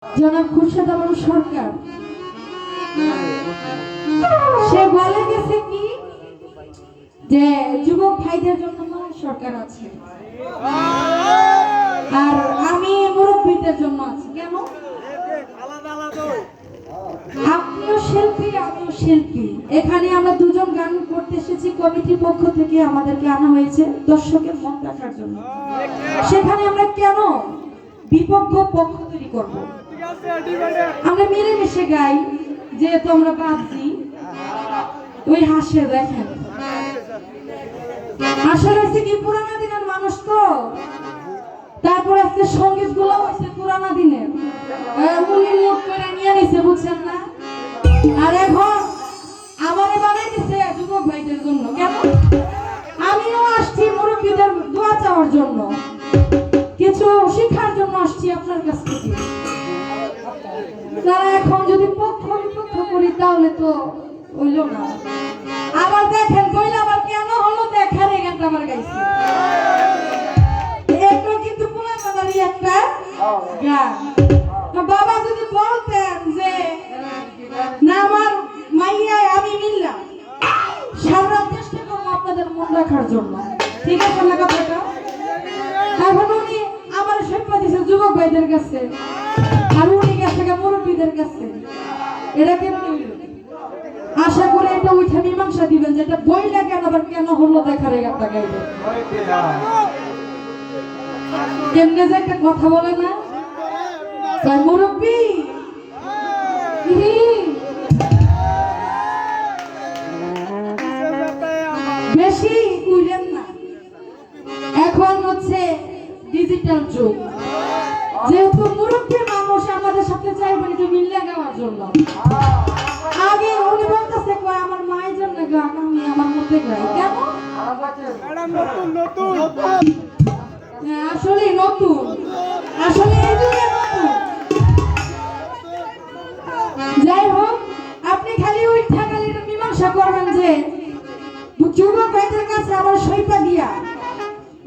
জনাব খুরশেদ আলম সরকার সে বলে গেছে কি যে যুবক ভাইদের জন্য সরকার আছে আর আমি মুরব্বীদের জন্য আছি। কেন? আপনিও শিল্পী আমিও শিল্পী। এখানে আমরা দুজন গান করতে এসেছি, কমিটির পক্ষ থেকে আমাদেরকে আনা হয়েছে দর্শকের মন রাখার জন্য। সেখানে আমরা কেন বিপক্ষ পক্ষ তৈরি করব? আমরা মিলেমিশে গাই, যেহেতু আমরা ভাবছি ওই হাসে দেখেন আসলে হচ্ছে কি পুরানা দিনের মানুষ তো, তারপরে আজকে সঙ্গীত গুলো হয়েছে পুরানা দিনের উনি মুখ করে নিয়ে নিছে, বুঝছেন না? আর এখন আমারে বানাই দিছে যুবক ভাইদের জন্য। কেন? আমিও আসছি মুরব্বীদের দোয়া চাওয়ার জন্য, কিছু শিক্ষার জন্য আসছি আপনার কাছ থেকে। তারা এখন যদি পক্ষ বিপক্ষ করি তাহলে তো হইল না। আবার দেখেন কইলে আবার কেন হলো দেখার এই গানটা আবার গাইছি। এটা কিন্তু পুরানাদারি একটা গান। বাবা যদি বলতেন যে না আমার মাইয়া আমি মিললাম, সারা চেষ্টা করবো আপনাদের মন রাখার জন্য, ঠিক আছে না কথাটা? এখন উনি আমার সেবা দিচ্ছে যুবক ভাইদের কাছে আর উনি গেছে মুরব্বীদের কাছে। এটা কেমন হইল? আশা করে এটা উঠে মীমাংসা দিবেন যে এটা বইলা কেন আবার কেন হলো দেখার এই গানটা গাইবেন। কেমনে যে একটা কথা বলে না তাই মুরব্বী বেশি উইলেন না। এখন হচ্ছে ডিজিটাল যুগ, যেহেতু মুরব্বী মানুষ আমাদের সাথে চাইবেন একটু মিল্লা গাওয়ার জন্য। আগে উনি বলতেছে কয় আমার মায়ের জন্য গান আমি আমার মধ্যে গাই। কেন? আসলে নতুন, আসলে এই যুগে নতুন। যাই হোক, আপনি খালি ওই ঠাকালি মীমাংসা করবেন যে যুবক ভাইদের কাছে আবার সইপা দিয়া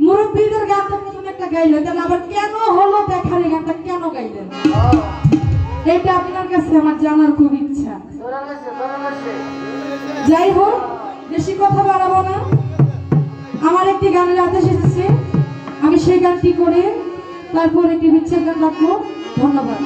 মুরব্বীদের গানটা প্রথমে একটা গাইলেন, তাহলে আবার কেন হলো দেখার এই গানটা কেন গাইলেন? এটা আপনার কাছে আমার জানার খুব ইচ্ছা। যাই হোক, বেশি কথা বাড়াবো না। আমার একটি গানের আদেশ এসেছে, আমি সেই গানটি করে তারপর একটি বিচ্ছেদ গান রাখবো। ধন্যবাদ।